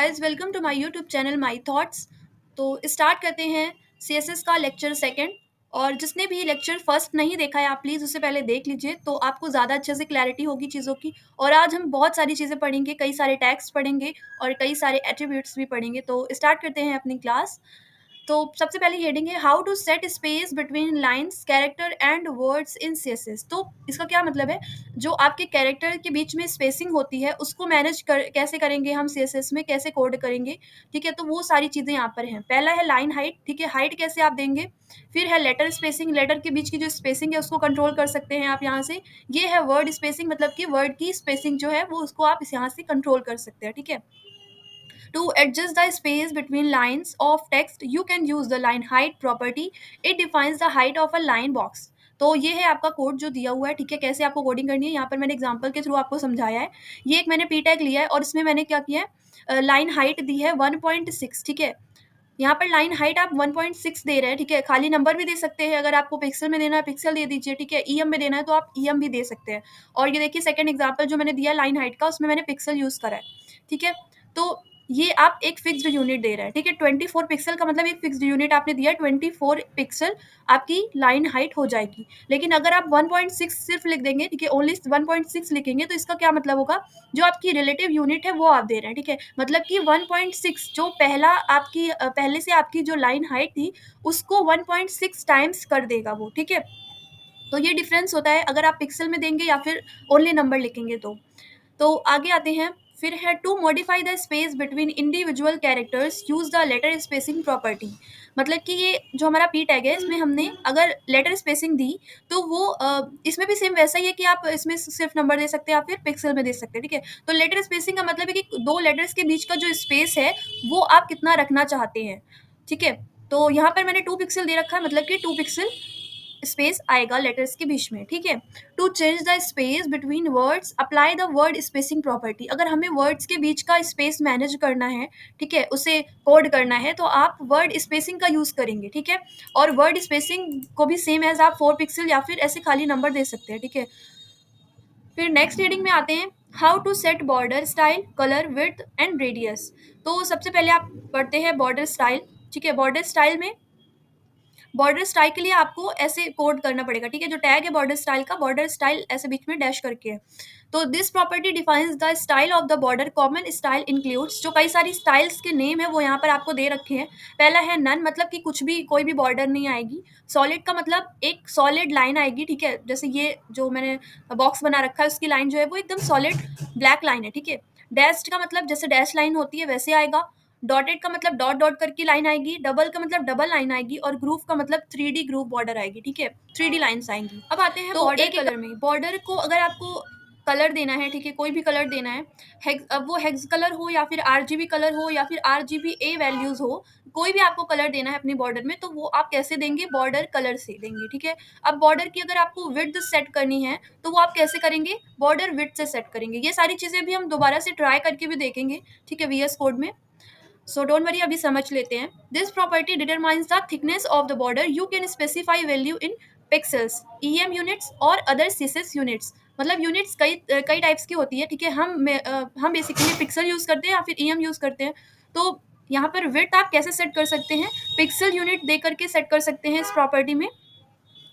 Guys, welcome to my YouTube channel my thoughts. तो start करते हैं सीएसएस का लेक्चर सेकंड। और जिसने भी लेक्चर फर्स्ट नहीं देखा है आप प्लीज़ उससे पहले देख लीजिए, तो आपको ज़्यादा अच्छे से क्लैरिटी होगी चीज़ों की। और आज हम बहुत सारी चीज़ें पढ़ेंगे, कई सारे टैग्स पढ़ेंगे और कई सारे एट्रीब्यूट्स भी पढ़ेंगे। तो स्टार्ट करते हैं अपनी क्लास। तो सबसे पहले हेडिंग है how to set space between lines character and words in CSS. तो इसका क्या मतलब है, जो आपके कैरेक्टर के बीच में स्पेसिंग होती है उसको मैनेज कर कैसे करेंगे हम सीएसएस में, कैसे कोड करेंगे। ठीक है, तो वो सारी चीज़ें यहाँ पर हैं। पहला है लाइन हाइट। ठीक है, हाइट कैसे आप देंगे। फिर है लेटर स्पेसिंग, लेटर के बीच की जो स्पेसिंग है उसको कंट्रोल कर सकते हैं आप यहाँ से। ये है वर्ड स्पेसिंग, मतलब कि वर्ड की स्पेसिंग जो है वो उसको आप यहाँ से कंट्रोल कर सकते हैं। ठीक है, to adjust the space between lines of text, you can use the line height property. It defines the height of a line box. तो ये है आपका कोड जो दिया हुआ है। ठीक है, कैसे आपको कोडिंग करनी है यहाँ पर मैंने एग्जांपल के थ्रू आपको समझाया है। ये एक मैंने पी टैग लिया है और इसमें मैंने क्या किया है, लाइन हाइट दी है 1.6। ठीक है, यहाँ पर लाइन हाइट आप 1.6 दे रहे हैं। ठीक है, खाली नंबर भी दे सकते हैं, अगर आपको पिक्सल में देना है पिक्सल दे दीजिए। ठीक है, ईएम में देना है तो आप ईएम भी दे सकते हैं। और ये देखिए सेकंड एग्जांपल जो मैंने दिया लाइन हाइट का, उसमें मैंने पिक्सल यूज करा है। ठीक है, तो ये आप एक फिक्स्ड यूनिट दे रहे हैं। ठीक है, 24 पिक्सल का मतलब एक फिक्स्ड यूनिट आपने दिया, 24 पिक्सल आपकी लाइन हाइट हो जाएगी। लेकिन अगर आप 1.6 सिर्फ लिख देंगे, ठीक है, ओनली 1.6 लिखेंगे, तो इसका क्या मतलब होगा, जो आपकी रिलेटिव यूनिट है वो आप दे रहे हैं। ठीक है, मतलब कि 1.6 जो पहले से आपकी जो लाइन हाइट थी उसको 1.6 टाइम्स कर देगा वो। ठीक है, तो ये डिफरेंस होता है अगर आप पिक्सल में देंगे या फिर ओनली नंबर लिखेंगे। तो आगे आते हैं। फिर है to modify the space between individual characters use the letter spacing property. मतलब कि ये जो हमारा पी टैग है इसमें हमने अगर लेटर स्पेसिंग दी तो वो इसमें भी सेम वैसा ही है कि आप इसमें सिर्फ नंबर दे सकते हैं या फिर पिक्सल में दे सकते हैं। ठीक है, तो लेटर स्पेसिंग का मतलब है कि दो लेटर्स के बीच का जो स्पेस है वो आप कितना रखना चाहते हैं। ठीक है, तो यहाँ पर मैंने 2 पिक्सल दे रखा है, मतलब कि 2 पिक्सल स्पेस आएगा लेटर्स के बीच में। ठीक है, to change the space between words apply the word spacing property. अगर हमें वर्ड्स के बीच का स्पेस मैनेज करना है, ठीक है, उसे कोड करना है, तो आप वर्ड स्पेसिंग का यूज करेंगे। ठीक है, और वर्ड स्पेसिंग को भी सेम एज आप 4 पिक्सल या फिर ऐसे खाली नंबर दे सकते हैं। ठीक है, फिर नेक्स्ट हेडिंग में आते हैं how to set border style colour width and radius. तो सबसे पहले आप पढ़ते हैं बॉर्डर स्टाइल। ठीक है, बॉर्डर स्टाइल में बॉर्डर स्टाइल के लिए आपको ऐसे कोड करना पड़ेगा। ठीक है, जो टैग है बॉर्डर स्टाइल का, बॉर्डर स्टाइल ऐसे बीच में डैश करके है। तो this property defines the style of the border. Common style includes, जो कई सारी स्टाइल्स के नेम है वो यहाँ पर आपको दे रखे हैं। पहला है नन, मतलब कि कुछ भी कोई भी बॉर्डर नहीं आएगी। सॉलिड का मतलब एक सॉलिड लाइन आएगी। ठीक है, जैसे ये जो मैंने बॉक्स बना रखा है उसकी लाइन जो है वो एकदम सॉलिड ब्लैक लाइन है। ठीक है, डैश्ड का मतलब जैसे डैश लाइन होती है वैसे आएगा। डॉटेड का मतलब डॉट डॉट करके लाइन आएगी। डबल का मतलब डबल लाइन आएगी। और ग्रूव का मतलब 3D ग्रूव बॉर्डर आएगी। ठीक है, 3D लाइन्स आएंगी। अब आते हैं बॉर्डर कलर में। बॉर्डर को अगर आपको कलर देना है, ठीक है, कोई भी कलर देना है, अब वो हेक्स कलर हो या फिर आरजीबी कलर हो या फिर आरजीबी वैल्यूज हो, कोई भी आपको कलर देना है अपनी बॉर्डर में, तो वो आप कैसे देंगे, बॉर्डर कलर से देंगे। ठीक है, अब बॉर्डर की अगर आपको विड्थ सेट करनी है तो वो आप कैसे करेंगे, बॉर्डर विड्थ से सेट करेंगे। ये सारी चीजें भी हम दोबारा से ट्राई करके भी देखेंगे। ठीक है, वीएस कोड में। सो डोंट वरी, अभी समझ लेते हैं। This property determines the thickness of the border. You can specify value in pixels, EM units और अदर सीएसएस यूनिट्स। मतलब यूनिट्स कई टाइप्स की होती है। ठीक है, हम बेसिकली पिक्सल यूज करते हैं या फिर ईएम यूज करते हैं। तो यहाँ पर विड्थ आप कैसे सेट कर सकते हैं, पिक्सल यूनिट दे करके सेट कर सकते हैं इस प्रॉपर्टी में,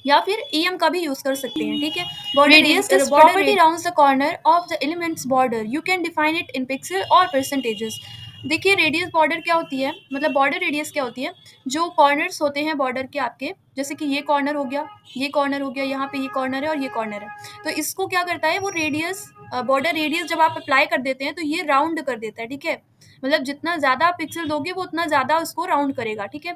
या फिर ईएम का भी यूज कर सकते हैं। ठीक है, radius this property rounds the corner of the elements border. You can define it in pixel और परसेंटेजेस। देखिए रेडियस बॉर्डर क्या होती है, मतलब बॉर्डर रेडियस क्या होती है, जो कॉर्नर्स होते हैं बॉर्डर के आपके, जैसे कि ये कॉर्नर हो गया, ये कॉर्नर हो गया, यहाँ पे ये कॉर्नर है और ये कॉर्नर है, तो इसको क्या करता है वो रेडियस, बॉर्डर रेडियस जब आप अप्लाई कर देते हैं तो ये राउंड कर देता है। ठीक है, मतलब जितना ज्यादा आप पिक्सल दोगे वो उतना ज्यादा उसको राउंड करेगा। ठीक है,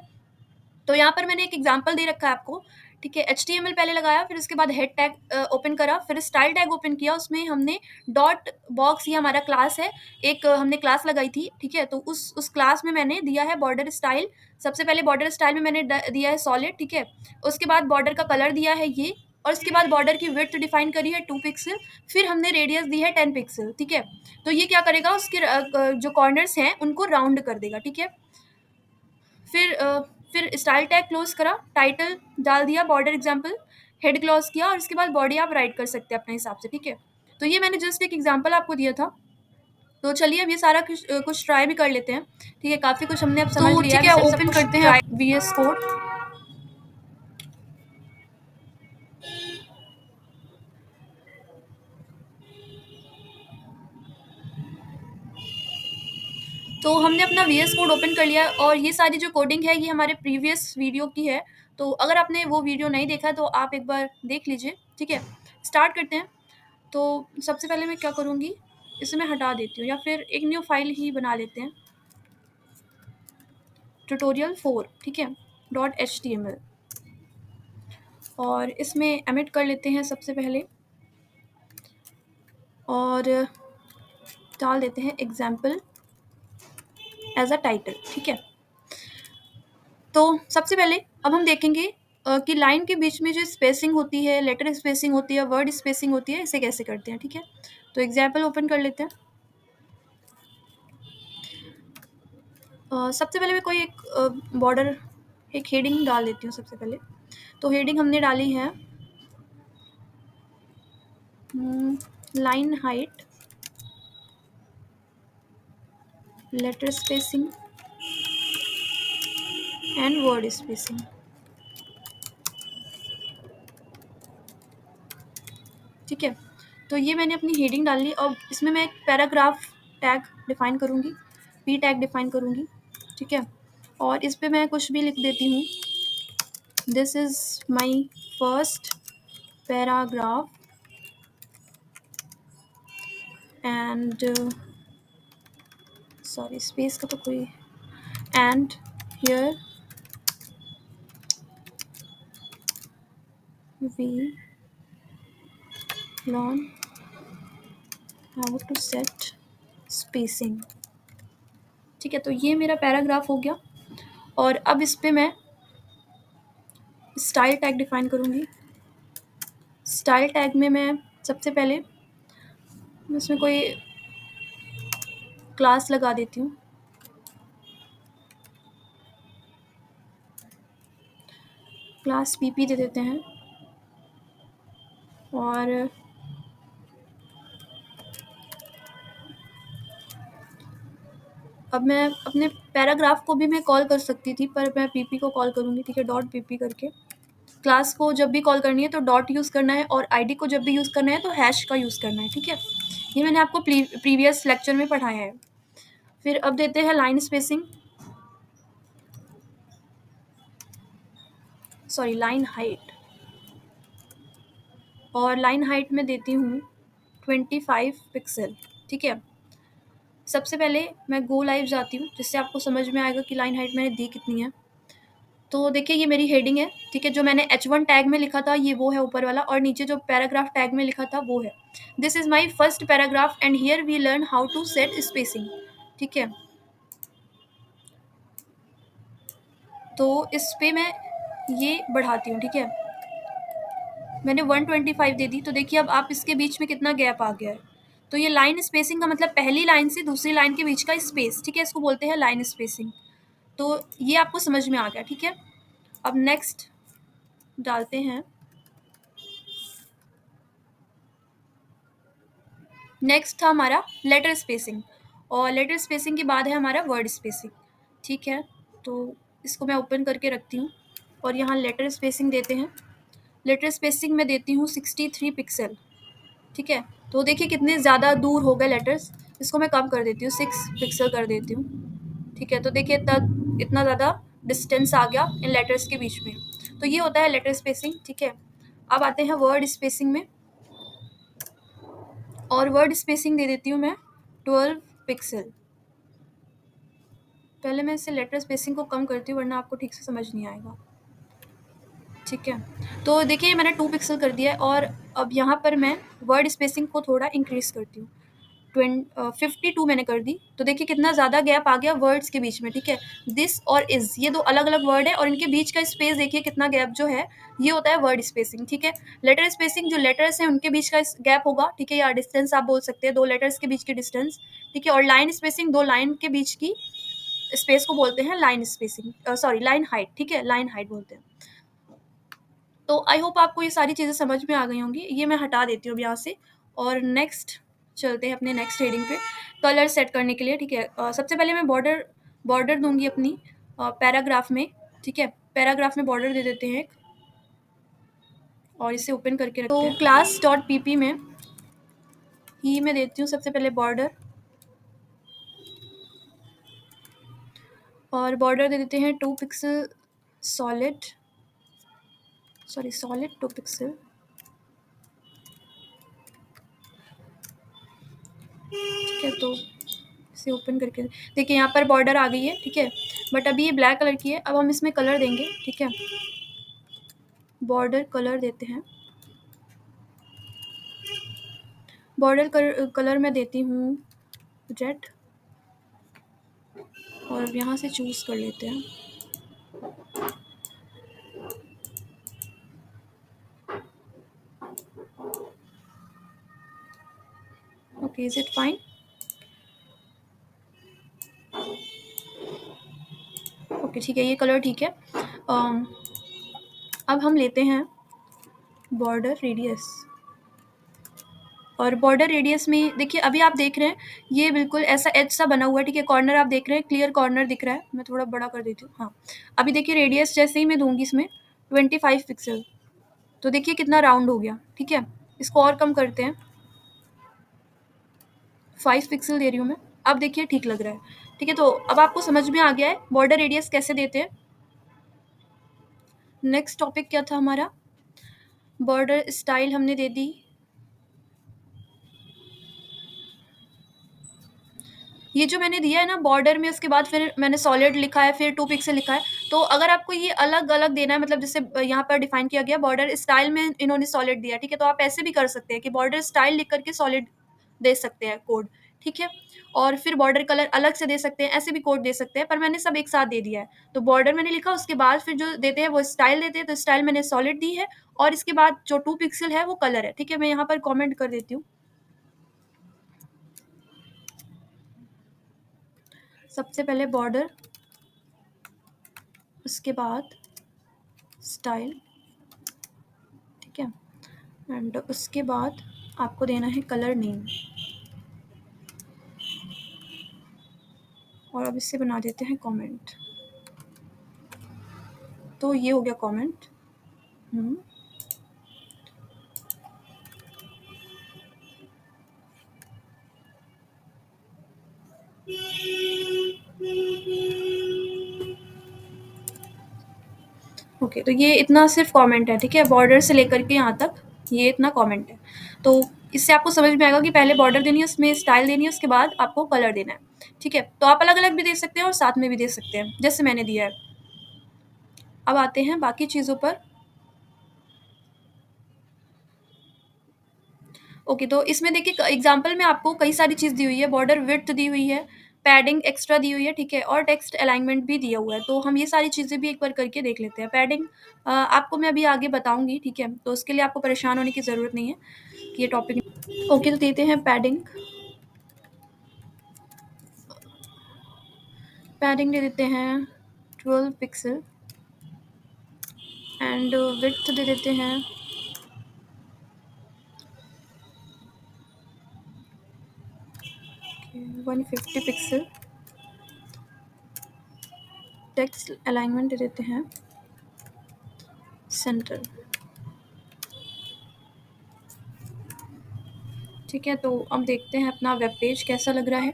तो यहाँ पर मैंने एक एग्जांपल दे रखा है आपको। ठीक है, HTML पहले लगाया, फिर उसके बाद हेड टैग ओपन करा, फिर स्टाइल टैग ओपन किया, उसमें हमने डॉट बॉक्स, ये हमारा क्लास है, एक हमने क्लास लगाई थी। ठीक है, तो उस क्लास में मैंने दिया है बॉर्डर स्टाइल। सबसे पहले बॉर्डर स्टाइल में मैंने दिया है सॉलिड। ठीक है, उसके बाद बॉर्डर का कलर दिया है ये, और उसके बाद बॉर्डर की विड्थ डिफाइन करी है 2 पिक्सल, फिर हमने रेडियस दी है 10 पिक्सल। ठीक है, तो ये क्या करेगा, उसके जो कॉर्नर्स हैं उनको राउंड कर देगा। ठीक है, फिर फिर स्टाइल टैग क्लोज करा, टाइटल डाल दिया बॉर्डर एग्जाम्पल, हेड क्लोज किया, और उसके बाद बॉडी आप राइट कर सकते हैं अपने हिसाब से। ठीक है, तो ये मैंने जस्ट एक एग्जाम्पल आपको दिया था। तो चलिए अब ये सारा कुछ ट्राई भी कर लेते हैं। ठीक है, काफ़ी कुछ हमने अब समझ लिया है। ठीक है, ओपन करते हैं VS कोड। तो हमने अपना VS कोड ओपन कर लिया है और ये सारी जो कोडिंग है ये हमारे प्रीवियस वीडियो की है। तो अगर आपने वो वीडियो नहीं देखा है तो आप एक बार देख लीजिए। ठीक है, स्टार्ट करते हैं। तो सबसे पहले मैं क्या करूँगी, इसे मैं हटा देती हूँ या फिर एक न्यू फाइल ही बना लेते हैं, tutorial4, ठीक है, .html, और इसमें एमिट कर लेते हैं सबसे पहले और डाल देते हैं एग्जाम्पल एज अ टाइटल। ठीक है, तो सबसे पहले अब हम देखेंगे कि लाइन के बीच में जो स्पेसिंग होती है, लेटर स्पेसिंग होती है, वर्ड स्पेसिंग होती है, इसे कैसे करते हैं। ठीक है, तो एग्जाम्पल ओपन कर लेते हैं। सबसे पहले मैं कोई एक बॉर्डर, एक हेडिंग डाल देती हूँ सबसे पहले। तो हेडिंग हमने डाली है line height, letter spacing and word spacing. ठीक है, तो ये मैंने अपनी हेडिंग डाल ली। अब इसमें मैं एक पैराग्राफ टैग डिफाइन करूँगी, पी टैग डिफाइन करूँगी। ठीक है, और इस पे मैं कुछ भी लिख देती हूँ, this is my first paragraph and sorry space का तो कोई, and here we learn how to set spacing। ठीक है, तो ये मेरा पैराग्राफ हो गया और अब इस पे मैं स्टाइल टैग डिफाइन करूँगी। स्टाइल टैग में मैं सबसे पहले इसमें कोई क्लास लगा देती हूँ, क्लास PP दे देते हैं और अब मैं अपने पैराग्राफ को भी मैं कॉल कर सकती थी पर मैं PP को कॉल करूँगी। ठीक है, .pp करके। क्लास को जब भी कॉल करनी है तो डॉट यूज़ करना है और ID को जब भी यूज़ करना है तो हैश का यूज़ करना है। ठीक है, ये मैंने आपको प्रीवियस लेक्चर में पढ़ाया है। फिर अब देते हैं line spacing, sorry line height, और लाइन हाइट में देती हूँ 25 पिक्सल। ठीक है, सबसे पहले मैं गो लाइव जाती हूँ जिससे आपको समझ में आएगा कि लाइन हाइट मैंने दी कितनी है। तो देखिए ये मेरी हेडिंग है। ठीक है, जो मैंने H1 टैग में लिखा था ये वो है ऊपर वाला, और नीचे जो पैराग्राफ टैग में लिखा था वो है, this is my first paragraph and here we learn how to set spacing. ठीक है, तो इस पे मैं ये बढ़ाती हूँ। ठीक है, मैंने 125 दे दी। तो देखिए अब आप इसके बीच में कितना गैप आ गया है। तो ये लाइन स्पेसिंग का मतलब पहली लाइन से दूसरी लाइन के बीच का स्पेस। ठीक है, इसको बोलते हैं लाइन स्पेसिंग। तो ये आपको समझ में आ गया। ठीक है, अब नेक्स्ट डालते हैं, नेक्स्ट था हमारा लेटर स्पेसिंग, और लेटर स्पेसिंग के बाद है हमारा वर्ड स्पेसिंग। ठीक है, तो इसको मैं ओपन करके रखती हूँ और यहाँ लेटर स्पेसिंग देते हैं। लेटर स्पेसिंग में देती हूँ 63 पिक्सल। ठीक है, तो देखिए कितने ज़्यादा दूर हो गए लेटर्स। इसको मैं कम कर देती हूँ, 6 पिक्सल कर देती हूँ। ठीक है, तो देखिए इतना ज़्यादा डिस्टेंस आ गया इन लेटर्स के बीच में। तो ये होता है लेटर स्पेसिंग। ठीक है, अब आते हैं वर्ड स्पेसिंग में, और वर्ड स्पेसिंग दे देती हूँ मैं 12 पिक्सल। पहले मैं इससे लेटर स्पेसिंग को कम करती हूँ वरना आपको ठीक से समझ नहीं आएगा। ठीक है, तो देखिए मैंने 2 पिक्सल कर दिया है और अब यहाँ पर मैं वर्ड स्पेसिंग को थोड़ा इंक्रीज़ करती हूँ, 52 मैंने कर दी। तो देखिए कितना ज़्यादा गैप आ गया वर्ड्स के बीच में। ठीक है, दिस और इज़ ये दो अलग अलग वर्ड है और इनके बीच का स्पेस देखिए कितना गैप जो है, ये होता है वर्ड स्पेसिंग। ठीक है, लेटर स्पेसिंग जो लेटर्स हैं उनके बीच का गैप होगा। ठीक है, या डिस्टेंस आप बोल सकते हैं, दो लेटर्स के बीच की डिस्टेंस। ठीक है, और लाइन स्पेसिंग दो लाइन के बीच की स्पेस को बोलते हैं line spacing, sorry line height. ठीक है, लाइन हाइट बोलते हैं। तो आई होप आपको ये सारी चीज़ें समझ में आ गई होंगी। ये मैं हटा देती हूँ अब यहाँ से और नेक्स्ट चलते हैं अपने नेक्स्ट हेडिंग पे। कलर सेट करने के लिए, ठीक है। सबसे पहले मैं बॉर्डर दूंगी अपनी पैराग्राफ में, ठीक है। पैराग्राफ में बॉर्डर दे देते हैं एक, और इसे ओपन करके रखते हैं। तो क्लास डॉट पीपी में ही मैं देती हूँ सबसे पहले बॉर्डर, और बॉर्डर दे देते हैं 2 पिक्सल सॉलिड 2 पिक्सल, ठीक है। तो इसे ओपन करके देखिए यहाँ पर बॉर्डर आ गई है, ठीक है। बट अभी ये ब्लैक कलर की है, अब हम इसमें कलर देंगे, ठीक है। बॉर्डर कलर देते हैं, बॉर्डर कलर मैं देती हूँ रेड, और यहाँ से चूज कर लेते हैं। Okay, is it fine? Okay, ठीक है, ये कलर ठीक है। अब हम लेते हैं बॉर्डर रेडियस, और बॉर्डर रेडियस में देखिए अभी आप देख रहे हैं ये बिल्कुल ऐसा एज सा बना हुआ है, ठीक है। कॉर्नर आप देख रहे हैं, क्लियर कॉर्नर दिख रहा है। मैं थोड़ा बड़ा कर देती हूँ, हाँ। अभी देखिए रेडियस जैसे ही मैं दूंगी इसमें 25 पिक्सल, तो देखिए कितना राउंड हो गया, ठीक है। इसको और कम करते हैं, 5 पिक्सल दे रही हूँ मैं। अब देखिए ठीक लग रहा है, ठीक है। तो अब आपको समझ में आ गया है बॉर्डर रेडियस कैसे देते हैं। नेक्स्ट टॉपिक क्या था हमारा? बॉर्डर स्टाइल हमने दे दी। ये जो मैंने दिया है ना बॉर्डर में, उसके बाद फिर मैंने सॉलिड लिखा है, फिर 2 पिक्सल लिखा है। तो अगर आपको ये अलग-अलग देना है, मतलब जैसे यहाँ पर डिफाइन किया गया बॉर्डर स्टाइल में इन्होंने सॉलिड दिया, ठीक है। तो आप ऐसे भी कर सकते हैं कि बॉर्डर स्टाइल लिख करके सॉलिड दे सकते हैं कोड, ठीक है। और फिर बॉर्डर कलर अलग से दे सकते हैं, ऐसे भी कोड दे सकते हैं, पर मैंने सब एक साथ दे दिया है। तो बॉर्डर मैंने लिखा, उसके बाद फिर जो देते हैं वो स्टाइल देते हैं, तो स्टाइल मैंने सॉलिड दी है, और इसके बाद जो 2 पिक्सल है वो कलर है, ठीक है। मैं यहाँ पर कॉमेंट कर देती हूँ। सबसे पहले बॉर्डर, उसके बाद स्टाइल, ठीक है। एंड उसके बाद आपको देना है कलर नेम, और अब इससे बना देते हैं कमेंट। तो ये हो गया कमेंट। ओके, तो ये इतना सिर्फ कमेंट है, ठीक है। बॉर्डर से लेकर के यहाँ तक ये इतना कमेंट है। तो इससे आपको समझ में आएगा कि पहले बॉर्डर देनी है, उसमें स्टाइल देनी है, उसके बाद आपको कलर देना है, ठीक है। तो आप अलग अलग भी दे सकते हैं और साथ में भी दे सकते हैं, जैसे मैंने दिया है। अब आते हैं बाकी चीज़ों पर। ओके, तो इसमें देखिए एग्जांपल में आपको कई सारी चीज़ दी हुई है। बॉर्डर विड्थ दी हुई है, पैडिंग एक्स्ट्रा दी हुई है, ठीक है, और टेक्स्ट अलाइनमेंट भी दिया हुआ है। तो हम ये सारी चीज़ें भी एक बार करके देख लेते हैं। पैडिंग आपको मैं अभी आगे बताऊंगी, ठीक है। तो उसके लिए आपको परेशान होने की ज़रूरत नहीं है कि ये टॉपिक। ओके, तो देते हैं पैडिंग। पैडिंग दे देते हैं 12 पिक्सल, एंड विड्थ दे देते हैं 150 पिक्सल। टेक्स्ट अलाइनमेंट दे देते हैं सेंटर, ठीक है। तो अब देखते हैं अपना वेब पेज कैसा लग रहा है।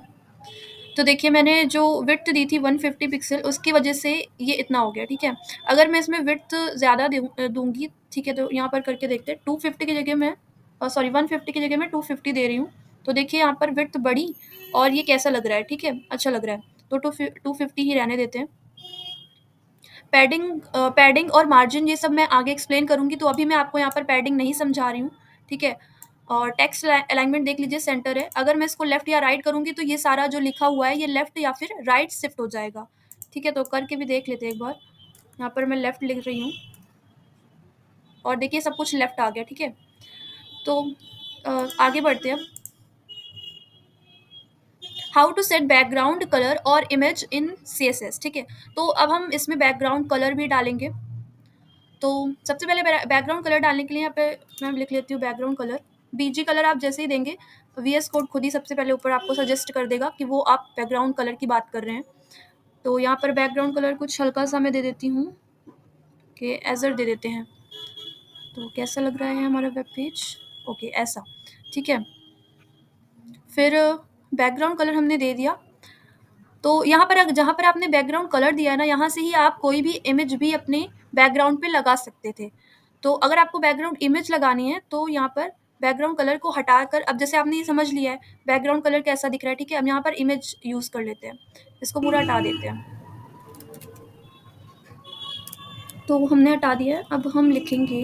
तो देखिए मैंने जो विड्थ दी थी 150 पिक्सल, उसकी वजह से ये इतना हो गया, ठीक है। अगर मैं इसमें विड्थ ज़्यादा दूंगी, ठीक है, तो यहाँ पर करके देखते हैं 250 की जगह मैं 150 की जगह मैं 250 दे रही हूँ। तो देखिए यहाँ पर विड्थ बढ़ी, और ये कैसा लग रहा है, ठीक है, अच्छा लग रहा है। तो 250 ही रहने देते हैं। पैडिंग और मार्जिन ये सब मैं आगे एक्सप्लेन करूँगी, तो अभी मैं आपको यहाँ पर पैडिंग नहीं समझा रही हूँ, ठीक है। और टेक्स्ट अलाइनमेंट देख लीजिए सेंटर है। अगर मैं इसको लेफ्ट या राइट करूँगी तो ये सारा जो लिखा हुआ है ये लेफ्ट या फिर राइट शिफ्ट हो जाएगा, ठीक है। तो करके भी देख लेते हैं एक बार। यहाँ पर मैं लेफ्ट लिख रही हूँ, और देखिए सब कुछ लेफ्ट आ गया, ठीक है। तो आगे बढ़ते हैं। How to set background colour और इमेज इन CSS, ठीक है। तो अब हम इसमें बैकग्राउंड कलर भी डालेंगे। तो सबसे पहले बैकग्राउंड कलर डालने के लिए यहाँ पे मैं लिख लेती हूँ बैकग्राउंड कलर। BG कलर आप जैसे ही देंगे, VS कोड खुद ही सबसे पहले ऊपर आपको सजेस्ट कर देगा कि वो आप बैकग्राउंड कलर की बात कर रहे हैं। तो यहाँ पर बैकग्राउंड कलर कुछ हल्का सा मैं दे देती हूँ कि एजर दे देते हैं। तो कैसा लग रहा है हमारा वेब पेज? ओके, ऐसा, ठीक है। फिर बैकग्राउंड कलर हमने दे दिया। तो यहाँ पर जहाँ पर आपने बैकग्राउंड कलर दिया है ना, यहाँ से ही आप कोई भी इमेज भी अपने बैकग्राउंड पे लगा सकते थे। तो अगर आपको बैकग्राउंड इमेज लगानी है तो यहाँ पर बैकग्राउंड कलर को हटाकर, अब जैसे आपने ये समझ लिया है बैकग्राउंड कलर कैसा दिख रहा है, ठीक है। अब यहाँ पर इमेज यूज़ कर लेते हैं, इसको पूरा हटा देते हैं। तो हमने हटा दिया है। अब हम लिखेंगे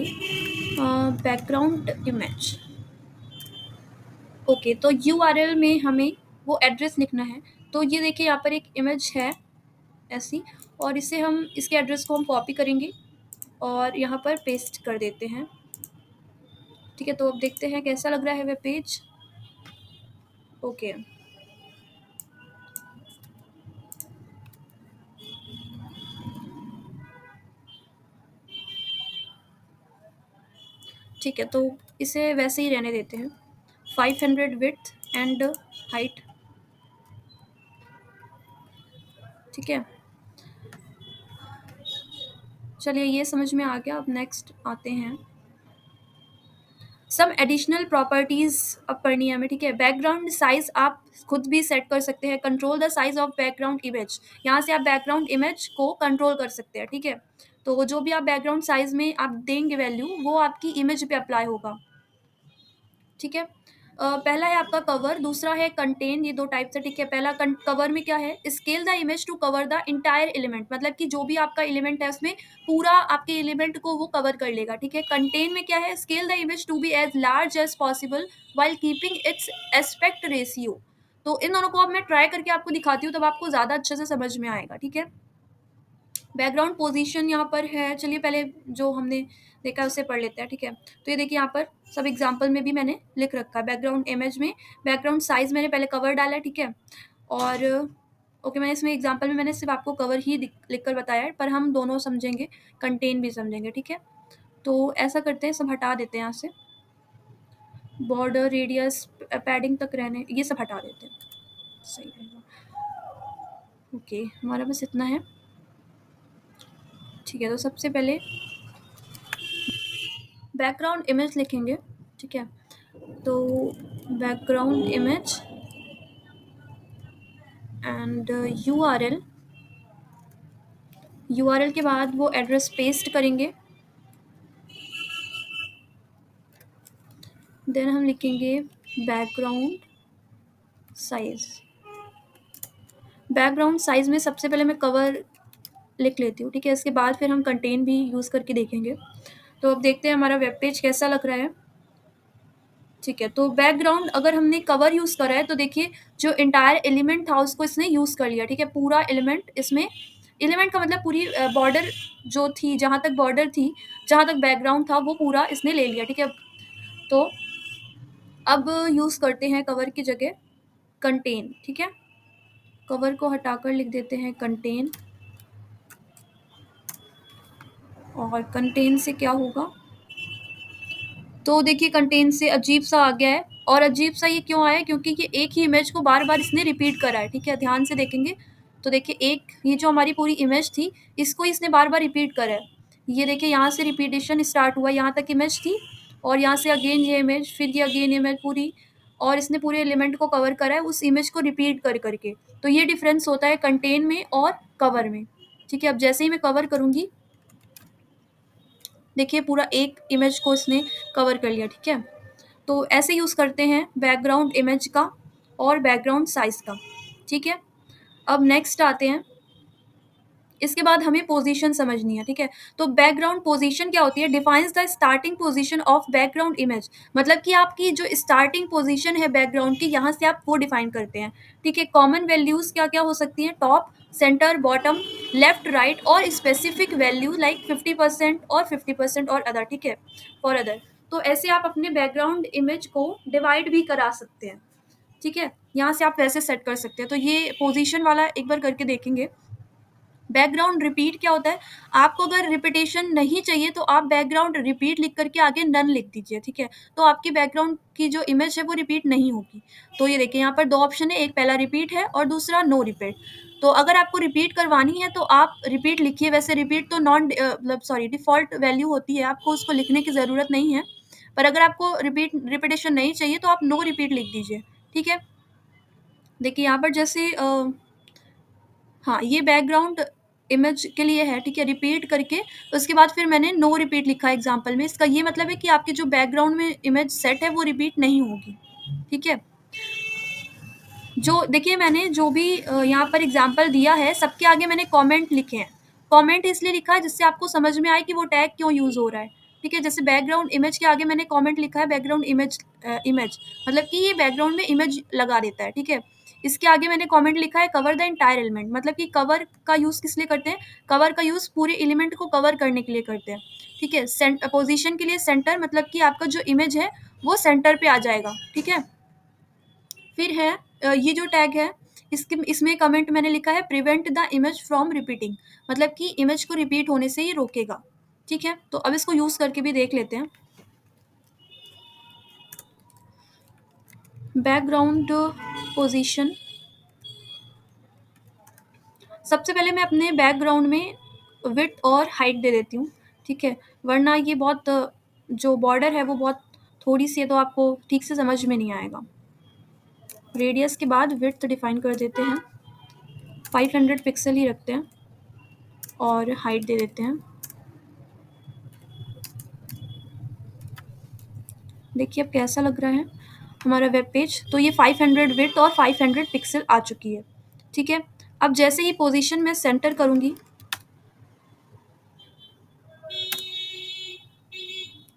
बैकग्राउंड इमेज। ओके, तो URL में हमें वो एड्रेस लिखना है। तो ये देखिए यहाँ पर एक इमेज है ऐसी, और इसे हम, इसके एड्रेस को हम कॉपी करेंगे और यहाँ पर पेस्ट कर देते हैं, ठीक है। तो अब देखते हैं कैसा लग रहा है वेब पेज। ओके, ठीक है। तो इसे वैसे ही रहने देते हैं, 500 विड्थ एंड हाइट, ठीक है। चलिए, ये समझ में आ गया। अब नेक्स्ट आते हैं, सम एडिशनल प्रॉपर्टीज अब पढ़नी है हमें, ठीक है। बैकग्राउंड साइज आप खुद भी सेट कर सकते हैं। Control the size of background image, यहाँ से आप बैकग्राउंड इमेज को कंट्रोल कर सकते हैं, ठीक है। तो जो भी आप बैकग्राउंड साइज में आप देंगे वैल्यू, वो आपकी इमेज पे अप्लाई होगा, ठीक है। पहला है आपका कवर, दूसरा है कंटेन। ये दो टाइप से, ठीक है। पहला कवर में क्या है, scale the image to cover the entire element, मतलब कि जो भी आपका एलिमेंट है उसमें पूरा आपके एलिमेंट को वो कवर कर लेगा, ठीक है। कंटेन में क्या है, scale the image to be as large as possible while keeping its aspect ratio. तो इन दोनों को अब मैं ट्राई करके आपको दिखाती हूँ, तब आपको ज़्यादा अच्छे से समझ में आएगा, ठीक है। बैकग्राउंड पोजीशन यहाँ पर है, चलिए पहले जो हमने देखा उसे पढ़ लेते हैं, ठीक है। तो ये देखिए यहाँ पर सब एग्जांपल में भी मैंने लिख रखा है। बैकग्राउंड इमेज में बैकग्राउंड साइज मैंने पहले कवर डाला है, ठीक है। और ओके, मैंने इसमें एग्जांपल में मैंने सिर्फ आपको कवर ही लिख कर बताया है, पर हम दोनों समझेंगे, कंटेन भी समझेंगे, ठीक है। तो ऐसा करते हैं, सब हटा देते हैं यहाँ से, बॉर्डर रेडियस पैडिंग तक रहने, ये सब हटा देते हैं, सही रहेगा। ओके, हमारा बस इतना है, ठीक है। तो सबसे पहले बैकग्राउंड इमेज लिखेंगे, ठीक है। तो बैकग्राउंड इमेज एंड यूआरएल के बाद वो एड्रेस पेस्ट करेंगे। देन हम लिखेंगे बैकग्राउंड साइज। बैकग्राउंड साइज में सबसे पहले मैं कवर लिख लेती हूँ, ठीक है। इसके बाद फिर हम कंटेन भी यूज़ करके देखेंगे। तो अब देखते हैं हमारा वेब पेज कैसा लग रहा है, ठीक है। तो बैकग्राउंड अगर हमने कवर यूज़ करा है तो देखिए जो इंटायर एलिमेंट था उसको इसने यूज़ कर लिया, ठीक है। पूरा एलिमेंट इसमें, एलिमेंट का मतलब पूरी बॉर्डर जो थी, जहाँ तक बॉर्डर थी, जहाँ तक बैकग्राउंड था, वो पूरा इसने ले लिया, ठीक है। तो अब यूज़ करते हैं कवर की जगह कंटेन, ठीक है। कवर को हटाकर लिख देते हैं कंटेन, और कंटेन से क्या होगा, तो देखिए कंटेन से अजीब सा आ गया है। और अजीब सा ये क्यों आया है, क्योंकि ये एक ही इमेज को बार बार इसने रिपीट करा है, ठीक है। ध्यान से देखेंगे तो देखिए एक, ये जो हमारी पूरी इमेज थी इसको इसने बार बार रिपीट करा है। ये देखिए यहाँ से रिपीटेशन स्टार्ट हुआ, यहाँ तक इमेज थी, और यहाँ से अगेन ये इमेज, फिर ये अगेन इमेज पूरी, और इसने पूरे एलिमेंट को कवर करा है उस इमेज को रिपीट कर करके। तो ये डिफरेंस होता है कंटेन में और कवर में, ठीक है। अब जैसे ही मैं कवर करूँगी, देखिए पूरा एक इमेज को इसने कवर कर लिया, ठीक है। तो ऐसे यूज़ करते हैं बैकग्राउंड इमेज का और बैकग्राउंड साइज का, ठीक है। अब नेक्स्ट आते हैं, इसके बाद हमें पोजीशन समझनी है, ठीक है। तो बैकग्राउंड पोजीशन क्या होती है, defines the starting position of background image, मतलब कि आपकी जो स्टार्टिंग पोजीशन है बैकग्राउंड की, यहाँ से आप वो डिफाइन करते हैं, ठीक है। कॉमन वैल्यूज़ क्या क्या हो सकती हैं, top, centre, bottom, left, right, और स्पेसिफिक वैल्यू लाइक 50% और 50% और अदर, ठीक है, फॉर अदर। तो ऐसे आप अपने बैकग्राउंड इमेज को डिवाइड भी करा सकते हैं, ठीक है। यहाँ से आप वैसे सेट कर सकते हैं। तो ये पोजीशन वाला एक बार करके देखेंगे। बैकग्राउंड रिपीट क्या होता है, आपको अगर रिपीटेशन नहीं चाहिए तो आप बैकग्राउंड रिपीट लिख करके आगे नन लिख दीजिए, ठीक है? तो आपकी बैकग्राउंड की जो इमेज है वो रिपीट नहीं होगी। तो ये देखिए यहाँ पर 2 ऑप्शन है, एक पहला रिपीट है और दूसरा नो रिपीट। तो अगर आपको रिपीट करवानी है तो आप रिपीट लिखिए, वैसे रिपीट तो मतलब सॉरी डिफ़ॉल्ट वैल्यू होती है, आपको उसको लिखने की ज़रूरत नहीं है। पर अगर आपको रिपीटेशन नहीं चाहिए तो आप नो रिपीट लिख दीजिए, ठीक है? देखिए यहाँ पर जैसे हाँ, ये बैकग्राउंड इमेज के लिए है, ठीक है? रिपीट करके उसके बाद फिर मैंने नो रिपीट लिखा है एग्ज़ाम्पल में। इसका ये मतलब है कि आपके जो बैकग्राउंड में इमेज सेट है वो रिपीट नहीं होगी, ठीक है? जो देखिए मैंने जो भी यहाँ पर एग्ज़ाम्पल दिया है, सबके आगे मैंने कमेंट लिखे हैं। कमेंट इसलिए लिखा है जिससे आपको समझ में आए कि वो टैग क्यों यूज़ हो रहा है, ठीक है? जैसे बैकग्राउंड इमेज के आगे मैंने कमेंट लिखा है बैकग्राउंड इमेज मतलब कि ये बैकग्राउंड में इमेज लगा देता है, ठीक है? इसके आगे मैंने कमेंट लिखा है कवर द एंटायर एलिमेंट मतलब कि कवर का यूज़ किस लिए करते हैं? कवर का यूज़ पूरे एलिमेंट को कवर करने के लिए करते हैं, ठीक है? पोज़ीशन के लिए सेंटर मतलब कि आपका जो इमेज है, वो सेंटर पे आ जाएगा, ठीक है? फिर है ये जो टैग है इसमें कमेंट मैंने लिखा है prevent the image from repeating मतलब कि इमेज को रिपीट होने से ये रोकेगा, ठीक है? तो अब इसको यूज़ करके भी देख लेते हैं। बैकग्राउंड पोजीशन, सबसे पहले मैं अपने बैकग्राउंड में विड्थ और हाइट दे देती हूँ, ठीक है? वरना ये बहुत जो बॉर्डर है वो बहुत थोड़ी सी है तो आपको ठीक से समझ में नहीं आएगा। रेडियस के बाद विड्थ डिफाइन कर देते हैं, 500 पिक्सल ही रखते हैं और हाइट दे देते हैं। देखिए अब कैसा लग रहा है हमारा वेब पेज। तो ये 500 विड्थ और 500 पिक्सल आ चुकी है, ठीक है? अब जैसे ही पोजीशन मैं सेंटर करूँगी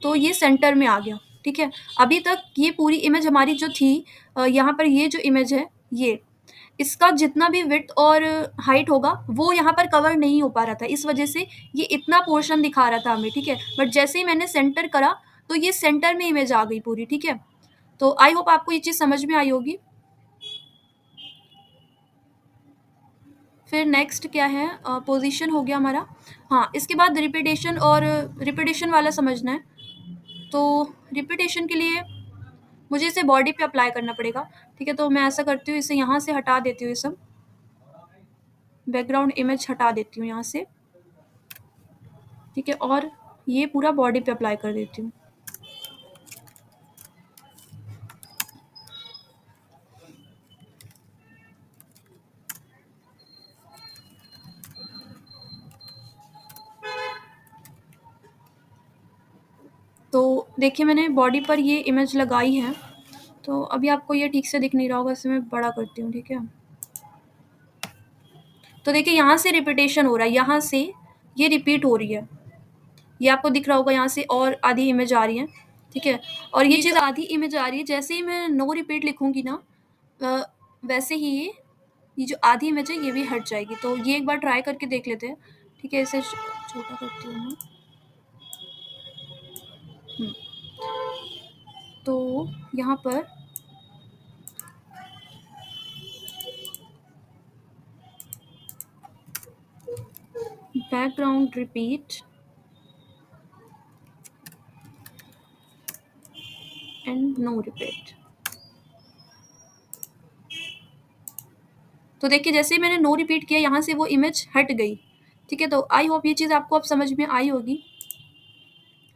तो ये सेंटर में आ गया, ठीक है? अभी तक ये पूरी इमेज हमारी जो थी यहाँ पर ये जो इमेज है ये, इसका जितना भी विड्थ और हाइट होगा वो यहाँ पर कवर नहीं हो पा रहा था। इस वजह से ये इतना पोर्शन दिखा रहा था हमें, ठीक है? बट जैसे ही मैंने सेंटर करा तो ये सेंटर में इमेज आ गई पूरी, ठीक है? तो आई होप आपको ये चीज़ समझ में आई होगी। फिर नेक्स्ट क्या है पोजीशन हो गया हमारा। हाँ, इसके बाद रिपीटेशन और रिपीटेशन वाला समझना है। तो रिपीटेशन के लिए मुझे इसे बॉडी पे अप्लाई करना पड़ेगा, ठीक है? तो मैं ऐसा करती हूँ, इसे यहाँ से हटा देती हूँ, ये सब बैकग्राउंड इमेज हटा देती हूँ यहाँ से, ठीक है? और ये पूरा बॉडी पे अप्लाई कर देती हूँ। तो देखिए मैंने बॉडी पर ये इमेज लगाई है, तो अभी आपको ये ठीक से दिख नहीं रहा होगा, इसे मैं बड़ा करती हूँ, ठीक है? तो देखिए यहाँ से रिपीटेशन हो रहा है, यहाँ से ये रिपीट हो रही है। ये आपको दिख रहा होगा यहाँ से और आधी इमेज आ रही है, ठीक है? और ये चीज़ आधी इमेज आ रही है, जैसे ही मैं नो रिपीट लिखूँगी ना वैसे ही ये जो आधी इमेज है ये भी हट जाएगी। तो ये एक बार ट्राई करके देख लेते हैं, ठीक है? इसे छोटा करती हूँ मैं। तो यहाँ पर background repeat and no repeat. तो देखिए जैसे ही मैंने नो रिपीट किया यहाँ से वो इमेज हट गई, ठीक है? तो आई होप ये चीज़ आपको अब समझ में आई होगी।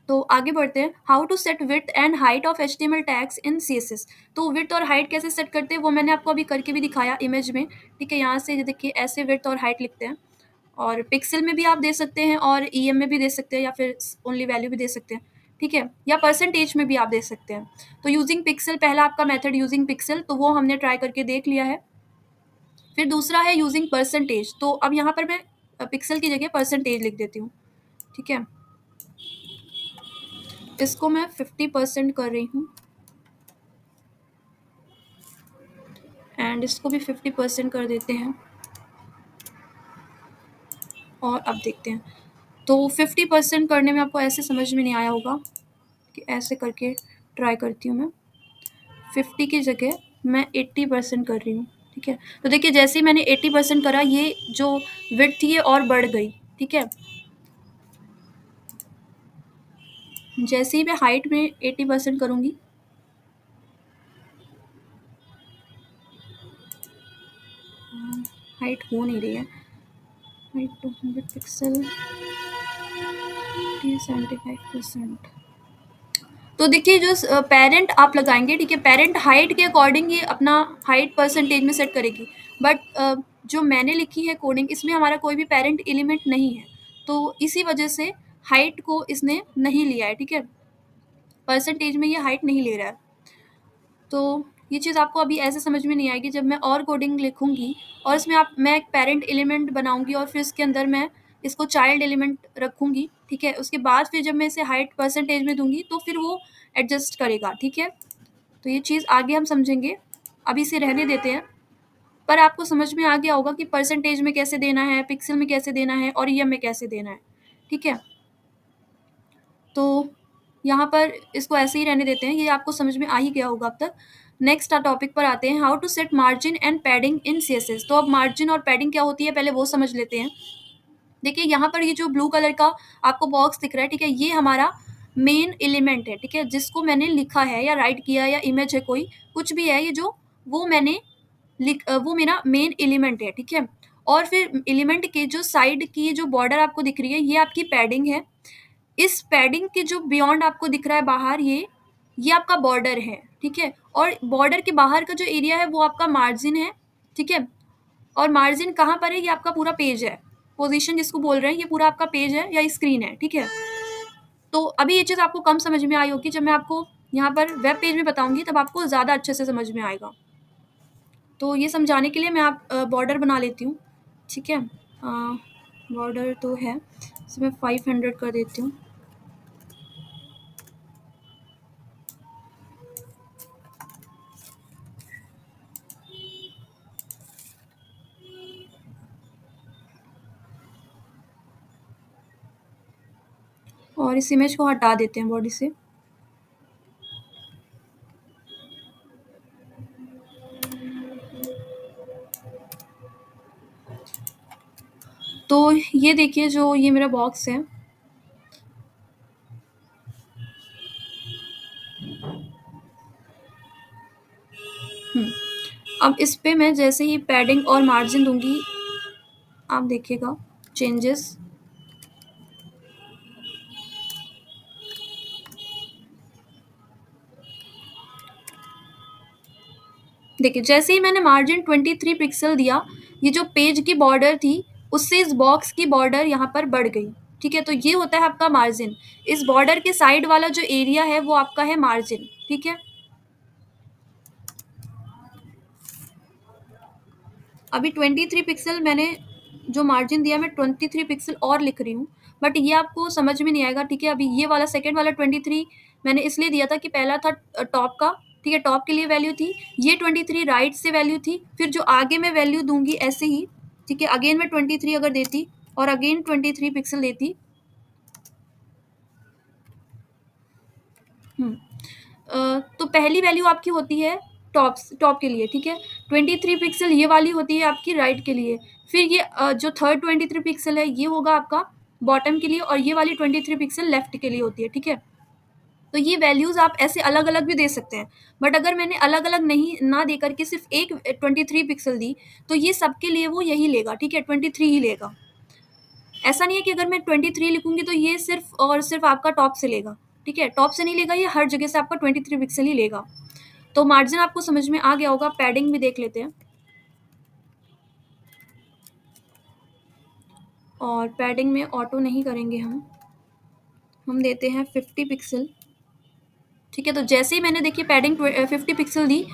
तो आगे बढ़ते हैं, how to set width and height of HTML tags in CSS। तो विड्थ और हाइट कैसे सेट करते हैं वो मैंने आपको अभी करके भी दिखाया इमेज में, ठीक है? यहाँ से ये देखिए ऐसे विड्थ और हाइट लिखते हैं और पिक्सल में भी आप दे सकते हैं और EM में भी दे सकते हैं या फिर ओनली वैल्यू भी दे सकते हैं, ठीक है? या परसेंटेज में भी आप दे सकते हैं। तो यूजिंग पिक्सल पहला आपका मेथड यूजिंग पिक्सल, तो वो हमने ट्राई करके देख लिया है। फिर दूसरा है यूजिंग परसेंटेज, तो अब यहाँ पर मैं पिक्सल की जगह परसेंटेज लिख देती हूँ, ठीक है? इसको मैं 50% कर रही हूँ एंड इसको भी 50% कर देते हैं और अब देखते हैं। तो 50% करने में आपको ऐसे समझ में नहीं आया होगा कि ऐसे करके ट्राई करती हूँ मैं। 50 की जगह मैं 80% कर रही हूँ, ठीक है। तो देखिए जैसे ही मैंने 80% करा, ये जो विड्थ थी ये और बढ़ गई, ठीक है। जैसे ही मैं हाइट में 80% करूँगी, हाइट हो नहीं रही है, हाइट 200 पिक्सल 75%। तो देखिए जो पेरेंट आप लगाएंगे, ठीक है, पेरेंट हाइट के अकॉर्डिंग ये अपना हाइट परसेंटेज में सेट करेगी, बट जो मैंने लिखी है कोडिंग, इसमें हमारा कोई भी पेरेंट एलिमेंट नहीं है, तो इसी वजह से हाइट को इसने नहीं लिया है, ठीक है, परसेंटेज में ये हाइट नहीं ले रहा है। तो ये चीज़ आपको अभी ऐसे समझ में नहीं आएगी, जब मैं और कोडिंग लिखूंगी और इसमें मैं एक पेरेंट एलिमेंट बनाऊंगी और फिर इसके अंदर मैं इसको चाइल्ड एलिमेंट रखूंगी, ठीक है, उसके बाद फिर जब मैं इसे हाइट परसेंटेज में दूंगी तो फिर वो एडजस्ट करेगा, ठीक है। तो ये चीज़ आगे हम समझेंगे, अभी इसे रहने देते हैं। पर आपको समझ में आ गया होगा कि परसेंटेज में कैसे देना है, पिक्सल में कैसे देना है और ईएम में कैसे देना है, ठीक है। तो यहाँ पर इसको ऐसे ही रहने देते हैं, ये आपको समझ में आ ही गया होगा अब तक। नेक्स्ट टॉपिक पर आते हैं, how to set margin and padding in CSS. तो अब मार्जिन और पैडिंग क्या होती है पहले वो समझ लेते हैं। देखिए यहाँ पर ये जो ब्लू कलर का आपको बॉक्स दिख रहा है, ठीक है, ये हमारा मेन एलिमेंट है, ठीक है, जिसको मैंने लिखा है या राइट किया या इमेज है कोई कुछ भी है, ये जो वो मैंने वो मेरा मेन एलिमेंट है, ठीक है। और फिर एलिमेंट के जो साइड की जो बॉर्डर आपको दिख रही है ये आपकी पैडिंग है। इस पैडिंग के जो बियॉन्ड आपको दिख रहा है बाहर, ये आपका बॉर्डर है, ठीक है। और बॉर्डर के बाहर का जो एरिया है वो आपका मार्जिन है, ठीक है। और मार्जिन कहाँ पर है, ये आपका पूरा पेज है, पोजीशन जिसको बोल रहे हैं, ये पूरा आपका पेज है या स्क्रीन है, ठीक है। तो अभी ये चीज़ आपको कम समझ में आई होगी, जब मैं आपको यहाँ पर वेब पेज में बताऊंगी तब आपको ज़्यादा अच्छे से समझ में आएगा। तो ये समझाने के लिए मैं बॉर्डर बना लेती हूँ, ठीक है। बॉर्डर तो है, इसमें 500 कर देती हूँ। और इस इमेज को हटा देते हैं बॉडी से। तो ये देखिए जो ये मेरा बॉक्स है, अब इस पे मैं जैसे ही पैडिंग और मार्जिन दूंगी, आप देखिएगा चेंजेस। देखिए जैसे ही मैंने मार्जिन 23 पिक्सल दिया, ये जो पेज की बॉर्डर थी उससे इस बॉक्स की बॉर्डर यहाँ पर बढ़ गई, ठीक है। तो ये होता है आपका मार्जिन, इस बॉर्डर के साइड वाला जो एरिया है वो आपका है मार्जिन, ठीक है। अभी 23 पिक्सल मैंने जो मार्जिन दिया, मैं 23 पिक्सल और लिख रही हूँ, बट ये आपको समझ में नहीं आएगा, ठीक है। अभी ये वाला सेकेंड वाला 23 मैंने इसलिए दिया था कि पहला था टॉप का, ठीक है, टॉप के लिए वैल्यू थी, ये 23 राइट से वैल्यू थी, फिर जो आगे मैं वैल्यू दूंगी ऐसे ही, ठीक है, अगेन मैं 23 अगर देती और अगेन 23 पिक्सल देती। तो पहली वैल्यू आपकी होती है टॉप के लिए, ठीक है, 23 पिक्सल ये वाली होती है आपकी राइट के लिए, फिर ये जो थर्ड 23 पिक्सल है ये होगा आपका बॉटम के लिए, और ये वाली 23 पिक्सल लेफ्ट के लिए होती है, ठीक है। तो ये वैल्यूज आप ऐसे अलग अलग भी दे सकते हैं, बट अगर मैंने अलग अलग नहीं ना दे करके सिर्फ एक 23 पिक्सल दी तो ये सबके लिए वो यही लेगा, ठीक है, 23 ही लेगा। ऐसा नहीं है कि अगर मैं 23 लिखूंगी तो ये सिर्फ और सिर्फ आपका टॉप से लेगा, ठीक है, टॉप से नहीं लेगा, ये हर जगह से आपका 23 पिक्सल ही लेगा। तो मार्जिन आपको समझ में आ गया होगा, पैडिंग भी देख लेते हैं। और पैडिंग में ऑटो नहीं करेंगे हम देते हैं 50 पिक्सल, ठीक है। तो जैसे ही मैंने देखिए पैडिंग 50 पिक्सल दी,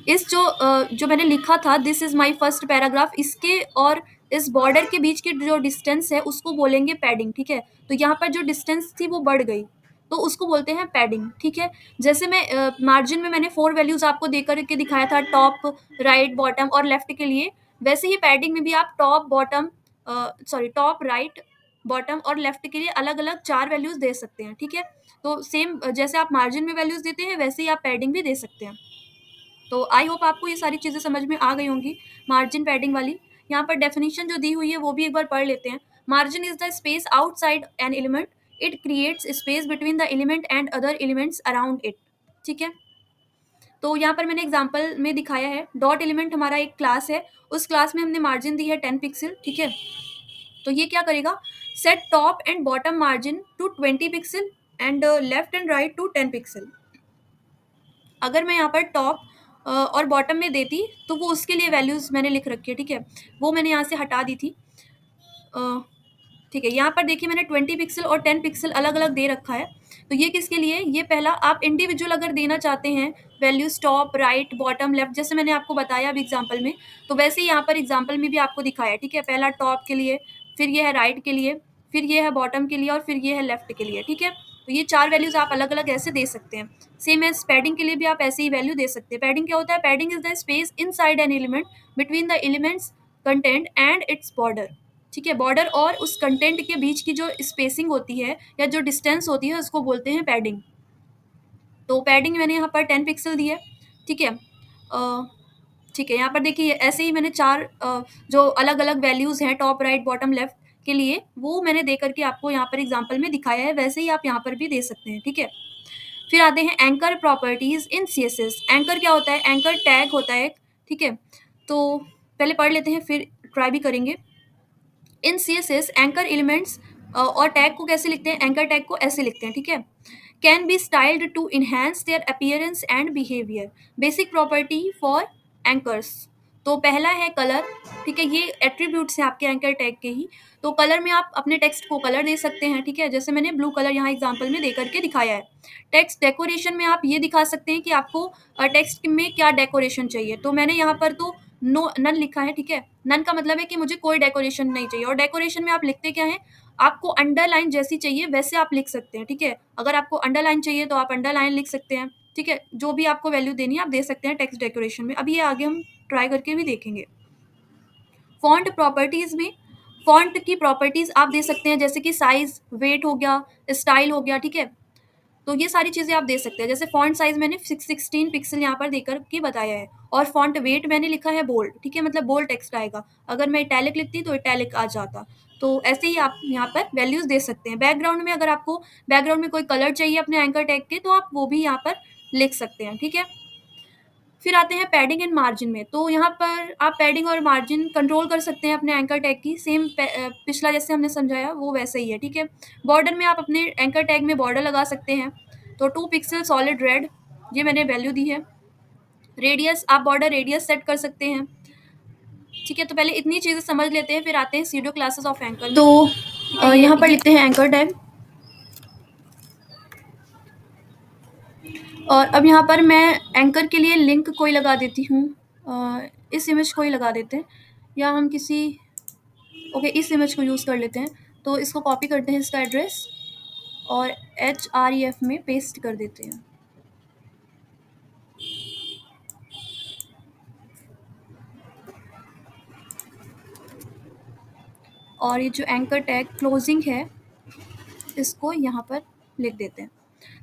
इस जो मैंने लिखा था this is my first paragraph, इसके और इस बॉर्डर के बीच की जो डिस्टेंस है उसको बोलेंगे पैडिंग, ठीक है। तो यहाँ पर जो डिस्टेंस थी वो बढ़ गई, तो उसको बोलते हैं पैडिंग, ठीक है। जैसे मैं मार्जिन में मैंने 4 वैल्यूज आपको दे करके दिखाया था, टॉप राइट बॉटम और लेफ्ट के लिए, वैसे ही पैडिंग में भी आप टॉप राइट बॉटम और लेफ्ट के लिए अलग अलग 4 वैल्यूज दे सकते हैं, ठीक है। तो सेम जैसे आप मार्जिन में वैल्यूज देते हैं वैसे ही आप पैडिंग भी दे सकते हैं। तो आई होप आपको ये सारी चीज़ें समझ में आ गई होंगी, मार्जिन पैडिंग वाली। यहाँ पर डेफिनेशन जो दी हुई है वो भी एक बार पढ़ लेते हैं। Margin is the space outside an element, it creates space between the element and other elements around it. ठीक है, तो यहाँ पर मैंने एग्जाम्पल में दिखाया है, डॉट एलिमेंट हमारा एक क्लास है, उस क्लास में हमने मार्जिन दी है 10 पिक्सल। ठीक है, तो ये क्या करेगा, set top and bottom margin to 20 pixel and left and right to 10 pixel. अगर मैं यहाँ पर टॉप और बॉटम में देती तो वो उसके लिए वैल्यूज मैंने लिख रखी है। ठीक है, वो मैंने यहाँ से हटा दी थी। ठीक है, यहाँ पर देखिए मैंने 20 पिक्सल और 10 पिक्सल अलग अलग दे रखा है। तो ये किसके लिए, ये पहला आप इंडिविजुअल अगर देना चाहते हैं values top right bottom left, जैसे मैंने आपको बताया अभी एग्जाम्पल में, तो वैसे ही यहाँ पर एग्जाम्पल में भी आपको दिखाया। ठीक है, पहला टॉप के लिए, फिर ये है राइट के लिए, फिर ये है बॉटम के लिए और फिर ये है लेफ्ट के लिए। ठीक है, तो ये 4 वैल्यूज आप अलग अलग ऐसे दे सकते हैं। सेम एज पैडिंग के लिए भी आप ऐसे ही वैल्यू दे सकते हैं। पैडिंग क्या होता है, padding is the space inside an element between the elements content and its border. ठीक है, बॉर्डर और उस कंटेंट के बीच की जो स्पेसिंग होती है या जो डिस्टेंस होती है उसको बोलते हैं पैडिंग। तो पैडिंग मैंने यहाँ पर 10 पिक्सल दी है। ठीक है, ठीक है, यहाँ पर देखिए ऐसे ही मैंने 4 जो अलग अलग वैल्यूज़ हैं टॉप राइट बॉटम लेफ्ट के लिए, वो मैंने दे करके आपको यहाँ पर एग्जाम्पल में दिखाया है, वैसे ही आप यहाँ पर भी दे सकते हैं। ठीक है, फिर आते हैं एंकर प्रॉपर्टीज इन CSS। एंकर क्या होता है, एंकर टैग होता है एक। ठीक है, तो पहले पढ़ लेते हैं फिर ट्राई भी करेंगे। इन CSS एंकर एलिमेंट्स और टैग को कैसे लिखते हैं, एंकर टैग को ऐसे लिखते हैं। ठीक है, can be styled to enhance their appearance and behaviour. Basic property for anchors, तो पहला है कलर। ठीक है, ये एट्रीब्यूट्स हैं आपके एंकर टैग के ही। तो कलर में आप अपने टेक्स्ट को कलर दे सकते हैं। ठीक है, जैसे मैंने ब्लू कलर यहाँ एग्जांपल में दे करके दिखाया है। टेक्स्ट डेकोरेशन में आप ये दिखा सकते हैं कि आपको टेक्स्ट में क्या डेकोरेशन चाहिए। तो मैंने यहाँ पर तो नो नन लिखा है। ठीक है, नन का मतलब है कि मुझे कोई डेकोरेशन नहीं चाहिए। और डेकोरेशन में आप लिखते क्या है, आपको अंडरलाइन जैसी चाहिए वैसे आप लिख सकते हैं। ठीक है, अगर आपको अंडरलाइन चाहिए तो आप अंडरलाइन लिख सकते हैं। ठीक है, जो भी आपको वैल्यू देनी है आप दे सकते हैं टेक्स्ट डेकोरेशन में। अभी ये आगे हम ट्राई करके भी देखेंगे। फॉन्ट प्रॉपर्टीज में फॉन्ट की प्रॉपर्टीज आप दे सकते हैं, जैसे कि साइज, वेट हो गया, स्टाइल हो गया। ठीक है, तो ये सारी चीज़ें आप दे सकते हैं। जैसे फॉन्ट साइज मैंने 16 पिक्सल यहाँ पर देकर के बताया है, और फॉन्ट वेट मैंने लिखा है बोल्ड। ठीक है, मतलब बोल्ड टेक्स्ट आएगा। अगर मैं इटैलिक लिखती तो इटैलिक आ जाता। तो ऐसे ही आप यहाँ पर वैल्यूज दे सकते हैं। बैकग्राउंड में अगर आपको बैकग्राउंड में कोई कलर चाहिए अपने एंकर टैग के, तो आप वो भी यहाँ पर लिख सकते हैं। ठीक है, फिर आते हैं पैडिंग एंड मार्जिन में। तो यहाँ पर आप पैडिंग और मार्जिन कंट्रोल कर सकते हैं अपने एंकर टैग की। सेम पिछला जैसे हमने समझाया वो वैसे ही है। ठीक है, बॉर्डर में आप अपने एंकर टैग में बॉर्डर लगा सकते हैं। तो 2 पिक्सल सॉलिड रेड, ये मैंने वैल्यू दी है। रेडियस, आप बॉर्डर रेडियस सेट कर सकते हैं। ठीक है, तो पहले इतनी चीज़ें समझ लेते हैं, फिर आते हैं सीडो क्लासेस ऑफ एंकर। तो यहाँ पर लिखते हैं एंकर टैग। और अब यहाँ पर मैं एंकर के लिए लिंक कोई लगा देती हूँ। इस इमेज को ही लगा देते हैं, या हम किसी ओके इस इमेज को यूज़ कर लेते हैं। तो इसको कॉपी करते हैं, इसका एड्रेस, और href में पेस्ट कर देते हैं। और ये जो एंकर टैग क्लोजिंग है इसको यहाँ पर लिख देते हैं।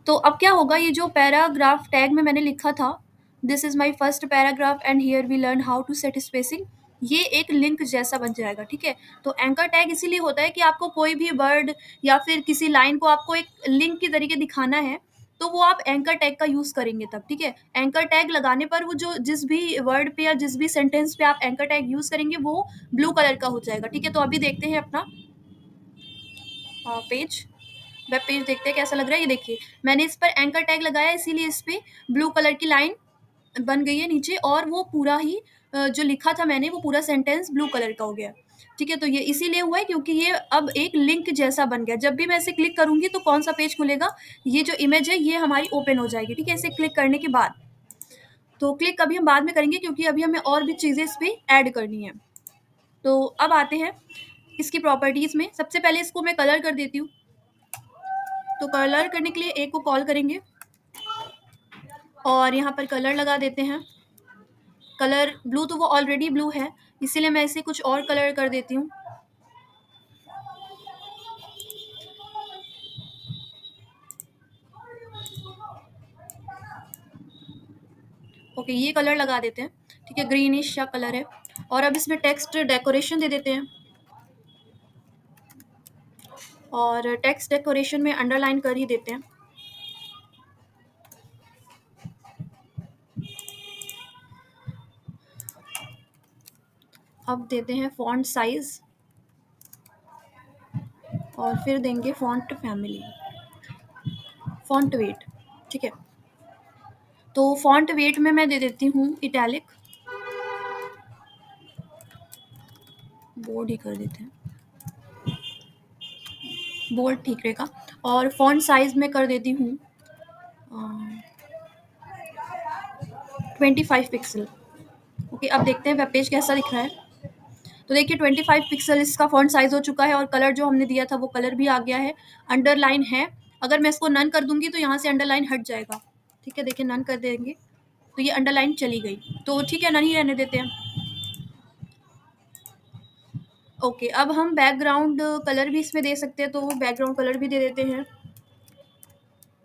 तो अब क्या होगा, ये जो पैराग्राफ टैग में मैंने लिखा था, this is my first paragraph and here we learn how to set spacing, ये एक लिंक जैसा बन जाएगा। ठीक है, तो एंकर टैग इसीलिए होता है कि आपको कोई भी वर्ड या फिर किसी लाइन को आपको एक लिंक के तरीके दिखाना है, तो वो आप एंकर टैग का यूज़ करेंगे तब। ठीक है, एंकर टैग लगाने पर वो जो जिस भी वर्ड पे या जिस भी सेंटेंस पे आप एंकर टैग यूज़ करेंगे वो ब्लू कलर का हो जाएगा। ठीक है, तो अभी देखते हैं अपना पेज, वेब पेज देखते हैं कैसा लग रहा है। ये देखिए मैंने इस पर एंकर टैग लगाया, इसीलिए इस पे ब्लू कलर की लाइन बन गई है नीचे, और वो पूरा ही जो लिखा था मैंने वो पूरा सेंटेंस ब्लू कलर का हो गया। ठीक है, तो ये इसीलिए हुआ है क्योंकि ये अब एक लिंक जैसा बन गया। जब भी मैं इसे क्लिक करूंगी तो कौन सा पेज खुलेगा, ये जो इमेज है ये हमारी ओपन हो जाएगी। ठीक है, इसे क्लिक करने के बाद, तो क्लिक अभी हम बाद में करेंगे क्योंकि अभी हमें और भी चीज़ें इस पर ऐड करनी है। तो अब आते हैं इसकी प्रॉपर्टीज़ में। सबसे पहले इसको मैं कलर कर देती हूँ। तो कलर करने के लिए एक को कॉल करेंगे और यहाँ पर कलर लगा देते हैं। कलर ब्लू, तो वो ऑलरेडी ब्लू है, इसीलिए मैं इसे कुछ और कलर कर देती हूँ। ओके, ये कलर लगा देते हैं, ठीक है, ग्रीनिश सा कलर है। और अब इसमें टेक्स्ट डेकोरेशन दे देते हैं, और टेक्स्ट डेकोरेशन में अंडरलाइन कर ही देते हैं। अब देते हैं फॉन्ट साइज, और फिर देंगे फॉन्ट फैमिली, फॉन्ट वेट, ठीक है। तो फॉन्ट वेट में मैं दे देती हूँ इटैलिक, बोल्ड ही कर देते हैं, बोल्ड ठीक रहेगा। और फॉन्ट साइज में कर देती हूँ 25 पिक्सल। ओके, अब देखते हैं वेब पेज कैसा दिख रहा है। तो देखिए 25 पिक्सल इसका फॉन्ट साइज हो चुका है, और कलर जो हमने दिया था वो कलर भी आ गया है। अंडरलाइन है, अगर मैं इसको नन कर दूंगी तो यहाँ से अंडरलाइन हट जाएगा, ठीक है। देखिए नन कर देंगे तो ये अंडरलाइन चली गई, तो ठीक है, नन ही रहने देते हैं। ओके, अब हम बैकग्राउंड कलर भी इसमें दे सकते हैं, तो बैकग्राउंड कलर भी दे देते हैं।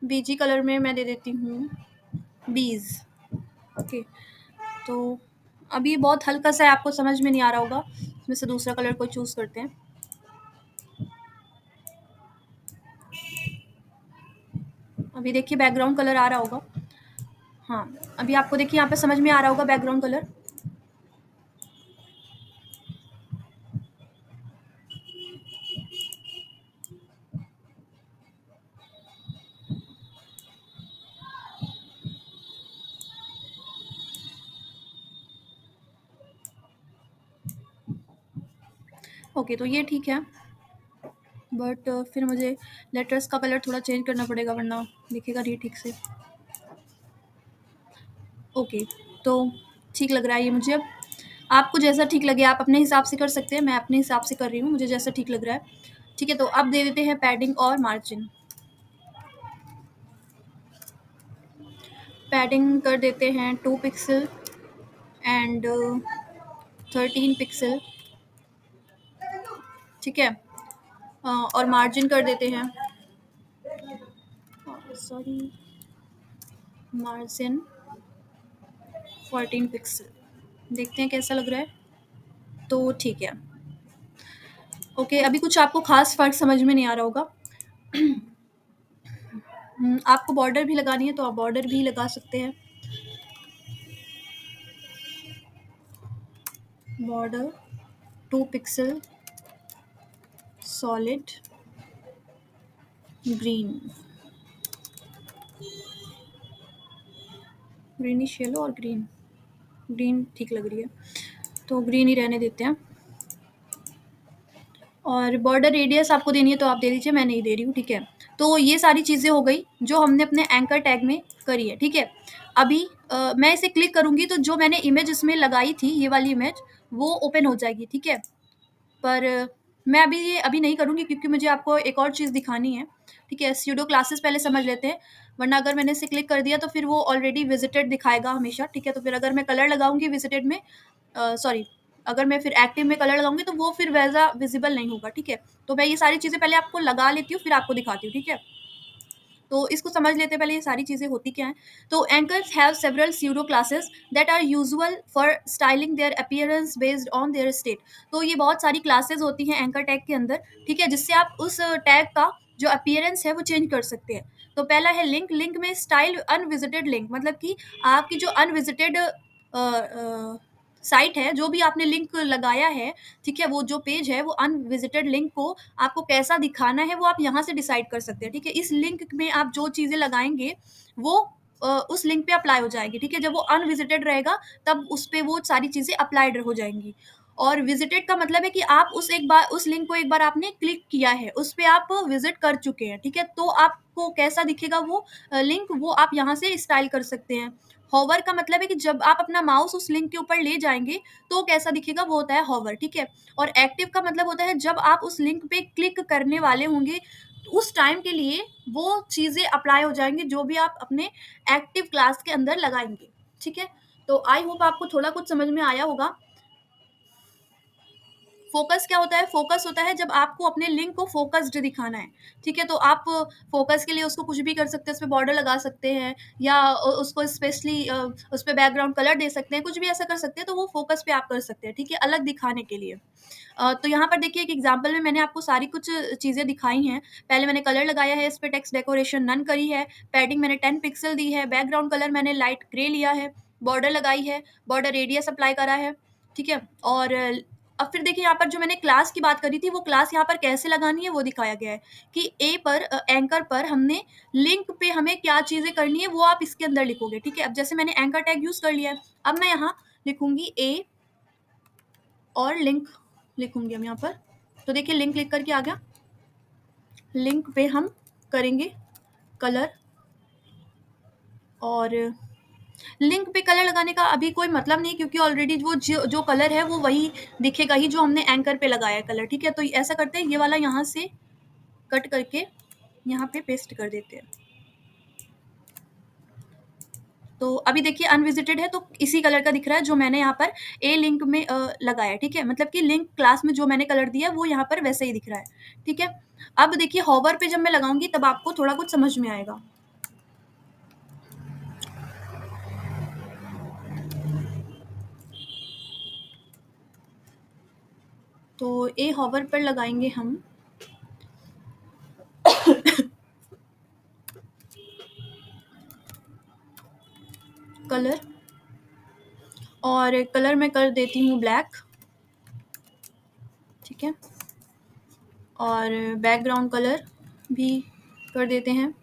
बीजी कलर में मैं दे देती हूँ बीज। ओके, तो अभी बहुत हल्का सा है, आपको समझ में नहीं आ रहा होगा, इसमें से दूसरा कलर को चूज करते हैं। अभी देखिए बैकग्राउंड कलर आ रहा होगा। हाँ, अभी आपको देखिए यहाँ पे समझ में आ रहा होगा बैकग्राउंड कलर। ओके, तो ये ठीक है, बट फिर मुझे लेटर्स का कलर थोड़ा चेंज करना पड़ेगा, वरना दिखेगा नहीं ठीक से। ओके, तो ठीक लग रहा है ये मुझे। अब आपको जैसा ठीक लगे आप अपने हिसाब से कर सकते हैं, मैं अपने हिसाब से कर रही हूँ, मुझे जैसा ठीक लग रहा है, ठीक है। तो अब दे देते हैं पैडिंग और मार्जिन। पैडिंग कर देते हैं 2 पिक्सल एंड 13 पिक्सल, ठीक है। और मार्जिन कर देते हैं, सॉरी, मार्जिन 14 पिक्सल। देखते हैं कैसा लग रहा है, तो ठीक है। ओके, अभी कुछ आपको खास फर्क समझ में नहीं आ रहा होगा। आपको बॉर्डर भी लगानी है तो आप बॉर्डर भी लगा सकते हैं। Border 2 pixel solid green, greenish yellow और ग्रीन, ग्रीन ठीक लग रही है, तो ग्रीन ही रहने देते हैं। और बॉर्डर रेडियस आपको देनी है तो आप दे दीजिए, मैं नहीं दे रही हूँ, ठीक है। तो ये सारी चीज़ें हो गई जो हमने अपने एंकर टैग में करी है, ठीक है। अभी मैं इसे क्लिक करूँगी तो जो मैंने इमेज इसमें लगाई थी, ये वाली इमेज, वो ओपन हो जाएगी, ठीक है। पर मैं अभी ये अभी नहीं करूँगी क्योंकि मुझे आपको एक और चीज़ दिखानी है, ठीक है। स्यूडो क्लासेस पहले समझ लेते हैं, वरना अगर मैंने इसे क्लिक कर दिया तो फिर वो ऑलरेडी विजिटेड दिखाएगा हमेशा, ठीक है। तो फिर अगर मैं कलर लगाऊंगी विजिटेड में, सॉरी, अगर मैं फिर एक्टिव में कलर लगाऊंगी तो वो फिर वैसा विजिबल नहीं होगा, ठीक है। तो मैं ये सारी चीज़ें पहले आपको लगा लेती हूँ, फिर आपको दिखाती हूँ, ठीक है। तो इसको समझ लेते हैं पहले ये सारी चीज़ें होती क्या हैं। तो anchors have several pseudo classes that are usual for styling their appearance based on their state. तो ये बहुत सारी क्लासेस होती हैं एंकर टैग के अंदर, ठीक है, जिससे आप उस टैग का जो अपीयरेंस है वो चेंज कर सकते हैं। तो पहला है लिंक। लिंक में स्टाइल अनविजिटेड लिंक, मतलब कि आपकी जो अनविजिटेड साइट है, जो भी आपने लिंक लगाया है, ठीक है, वो जो पेज है वो अनविजिटेड लिंक को आपको कैसा दिखाना है वो आप यहाँ से डिसाइड कर सकते हैं, ठीक है। इस लिंक में आप जो चीज़ें लगाएंगे वो उस लिंक पे अप्लाई हो जाएगी, ठीक है। जब वो अनविजिटेड रहेगा तब उस पे वो सारी चीज़ें अप्लाइड हो जाएंगी। और विजिटेड का मतलब है कि आप उस लिंक को एक बार आपने क्लिक किया है, उस पे आप विजिट कर चुके हैं, ठीक है। तो आपको कैसा दिखेगा वो लिंक, वो आप यहाँ से स्टाइल कर सकते हैं। हॉवर का मतलब है कि जब आप अपना माउस उस लिंक के ऊपर ले जाएंगे तो कैसा दिखेगा, वो होता है हॉवर, ठीक है। और एक्टिव का मतलब होता है जब आप उस लिंक पे क्लिक करने वाले होंगे उस टाइम के लिए वो चीज़ें अप्लाई हो जाएंगी जो भी आप अपने एक्टिव क्लास के अंदर लगाएंगे, ठीक है। तो आई होप आपको थोड़ा कुछ समझ में आया होगा। फोकस क्या होता है? फोकस होता है जब आपको अपने लिंक को फोकस्ड दिखाना है, ठीक है? तो आप फोकस के लिए उसको कुछ भी कर सकते हैं, उसपे बॉर्डर लगा सकते हैं या उसको स्पेशली उसपे बैकग्राउंड कलर दे सकते हैं, कुछ भी ऐसा कर सकते हैं, तो वो फोकस पे आप कर सकते हैं, ठीक है? अलग दिखाने के लिए। तो यहाँ पर देखिए एक एग्जांपल में मैंने आपको सारी कुछ चीज़ें दिखाई हैं। पहले मैंने कलर लगाया है, इस पे टेक्स्ट डेकोरेशन नन करी है, पैडिंग मैंने 10 पिक्सल दी है, बैकग्राउंड कलर मैंने लाइट ग्रे लिया है, बॉर्डर लगाई है, बॉर्डर रेडियस अप्लाई करा है, ठीक है? और अब फिर देखिए यहाँ पर जो मैंने क्लास की बात करी थी, वो क्लास यहाँ पर कैसे लगानी है वो दिखाया गया है कि ए पर एंकर पर हमने लिंक पे हमें क्या चीज़ें करनी है वो आप इसके अंदर लिखोगे, ठीक है? अब जैसे मैंने एंकर टैग यूज़ कर लिया है, अब मैं यहाँ लिखूंगी ए और लिंक लिखूंगी हम यहाँ पर। तो देखिए लिंक लिख करके आ गया। लिंक पे हम करेंगे कलर, और लिंक पे कलर लगाने का अभी कोई मतलब नहीं, क्योंकि ऑलरेडी वो जो कलर है वो वही दिखेगा ही जो हमने एंकर पे लगाया है कलर, ठीक है? तो ऐसा करते हैं, ये वाला यहाँ से कट करके यहाँ पे पेस्ट कर देते हैं। तो अभी देखिए अनविजिटेड है, तो इसी कलर का दिख रहा है जो मैंने यहाँ पर ए लिंक में लगाया, ठीक है? मतलब कि लिंक क्लास में जो मैंने कलर दिया वो यहाँ पर वैसे ही दिख रहा है, ठीक है? अब देखिए हॉवर पे जब मैं लगाऊंगी तब आपको थोड़ा कुछ समझ में आएगा। तो ए हॉवर पर लगाएंगे हम कलर, और कलर मैं कर देती हूँ ब्लैक, ठीक है? और बैकग्राउंड कलर भी कर देते हैं,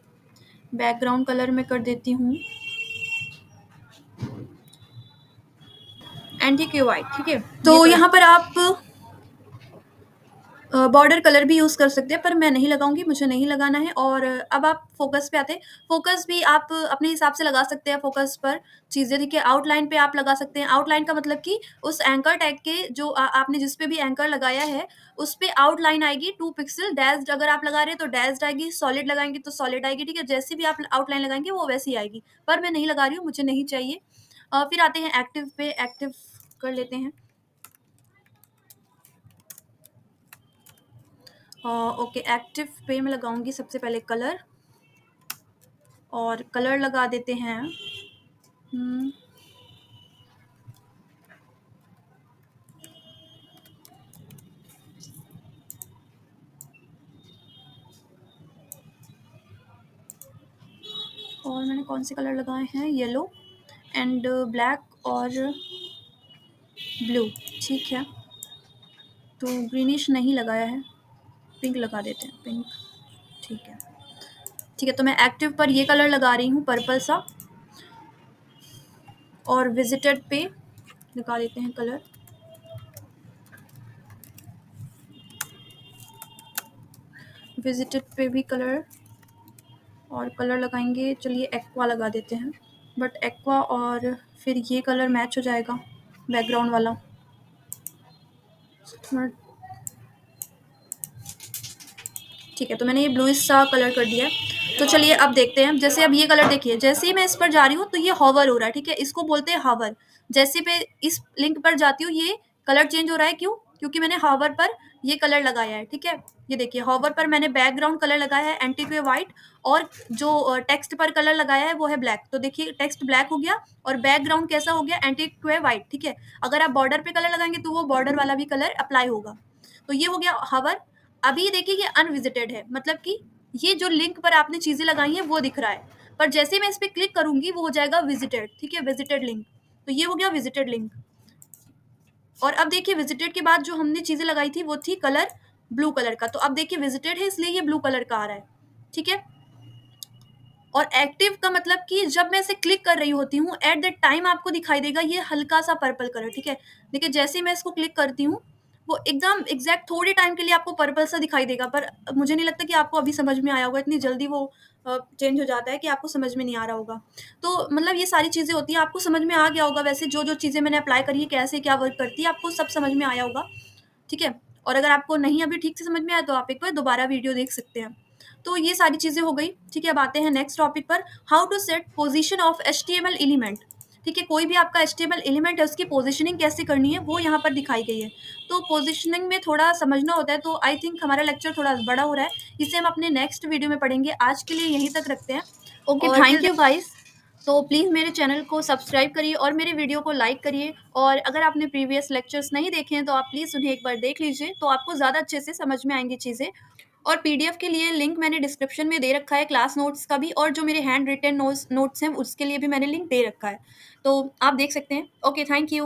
बैकग्राउंड कलर मैं कर देती हूँ एंटीक वाइट, ठीक है? तो यहाँ पर आप बॉर्डर कलर भी यूज़ कर सकते हैं, पर मैं नहीं लगाऊंगी, मुझे नहीं लगाना है। और अब आप फोकस पे आते हैं। फोकस भी आप अपने हिसाब से लगा सकते हैं, फोकस पर चीज़ें देखिए आउटलाइन पे आप लगा सकते हैं। आउटलाइन का मतलब कि उस एंकर टैग के जो आपने जिस पे भी एंकर लगाया है उस पे आउटलाइन आएगी 2 पिक्सल। डैश्ड अगर आप लगा रहे हैं तो डैश्ड आएगी, सॉलिड लगाएंगे तो सॉलिड आएगी, ठीक है? जैसी भी आप आउटलाइन लगाएंगे वो वैसी आएगी, पर मैं नहीं लगा रही हूँ, मुझे नहीं चाहिए। फिर आते हैं एक्टिव पे, एक्टिव कर लेते हैं। ओके, एक्टिव पे मैं लगाऊंगी सबसे पहले कलर, और कलर लगा देते हैं और मैंने कौन से कलर लगाए हैं, येलो एंड ब्लैक और ब्लू, ठीक है? तो ग्रीनिश नहीं लगाया है, पिंक लगा देते हैं, पिंक, ठीक है? ठीक है, तो मैं एक्टिव पर ये कलर लगा रही हूँ, पर्पल सा, और विजिटेड पे लगा देते हैं कलर, विजिटेड पे भी कलर, और कलर लगाएंगे, चलिए एक्वा लगा देते हैं, बट एक्वा और फिर ये कलर मैच हो जाएगा बैकग्राउंड वाला, ठीक है? तो मैंने ये ब्लूइश सा कलर कर दिया है। तो चलिए अब देखते हैं, जैसे अब ये कलर देखिए, जैसे ही मैं इस पर जा रही हूँ तो ये हॉवर हो रहा है, ठीक है? इसको बोलते हैं हॉवर। जैसे मैं इस लिंक पर जाती हूँ ये कलर चेंज हो रहा है, क्यों? क्योंकि मैंने हॉवर पर ये कलर लगाया है, ठीक है? ये देखिए हॉवर पर मैंने बैकग्राउंड कलर लगाया है एंटीक व्हाइट, और जो टेक्स्ट पर कलर लगाया है वो है ब्लैक। तो देखिए टेक्स्ट ब्लैक हो गया और बैकग्राउंड कैसा हो गया, एंटीक व्हाइट, ठीक है? अगर आप बॉर्डर पे कलर लगाएंगे तो वो बॉर्डर वाला भी कलर अप्लाई होगा। तो ये हो गया हॉवर। अभी देखिए ये अनविजिटेड है, मतलब कि ये जो लिंक पर आपने चीजें लगाई हैं वो दिख रहा है, पर जैसे मैं इस पर क्लिक करूंगी वो हो जाएगा विजिटेड, ठीक है? Visited link. तो ये हो गया विजिटेड लिंक। और अब देखिए विजिटेड के बाद जो हमने चीजें लगाई थी वो थी कलर ब्लू कलर का, तो अब देखिए विजिटेड है इसलिए ये ब्लू कलर का आ रहा है, ठीक है? और एक्टिव का मतलब कि जब मैं इसे क्लिक कर रही होती हूँ एट द टाइम आपको दिखाई देगा ये हल्का सा पर्पल कलर, ठीक है? देखिए जैसे ही मैं इसको क्लिक करती हूँ वो एकदम एग्जैक्ट थोड़े टाइम के लिए आपको पर्पल सा दिखाई देगा, पर मुझे नहीं लगता कि आपको अभी समझ में आया होगा, इतनी जल्दी वो चेंज हो जाता है कि आपको समझ में नहीं आ रहा होगा। तो मतलब ये सारी चीज़ें होती हैं, आपको समझ में आ गया होगा वैसे जो जो चीज़ें मैंने अप्लाई करी है कैसे क्या वर्क करती है, आपको सब समझ में आया होगा, ठीक है? और अगर आपको नहीं अभी ठीक से समझ में आया तो आप एक बार दोबारा वीडियो देख सकते हैं। तो ये सारी चीज़ें हो गई, ठीक है? अब आते हैं नेक्स्ट टॉपिक पर, how to set position of HTML element. ठीक है? कोई भी आपका एचटीएमएल एलिमेंट है, उसकी पोज़ीशनिंग कैसे करनी है, वो यहाँ पर दिखाई गई है। तो पोज़ीशनिंग में थोड़ा समझना होता है, तो आई थिंक हमारा लेक्चर थोड़ा बड़ा हो रहा है, इसे हम अपने नेक्स्ट वीडियो में पढ़ेंगे। आज के लिए यहीं तक रखते हैं। ओके, और थैंक यू गाइस। तो प्लीज़ मेरे चैनल को सब्सक्राइब करिए और मेरे वीडियो को लाइक करिए, और अगर आपने प्रीवियस लेक्चर्स नहीं देखे हैं तो आप प्लीज़ उन्हें एक बार देख लीजिए, तो आपको ज़्यादा अच्छे से समझ में आएंगी चीज़ें। और पीडीएफ के लिए लिंक मैंने डिस्क्रिप्शन में दे रखा है, क्लास नोट्स का भी, और जो मेरे हैंड रिटन नोट्स हैं उसके लिए भी मैंने लिंक दे रखा है, तो आप देख सकते हैं। Okay, thank you.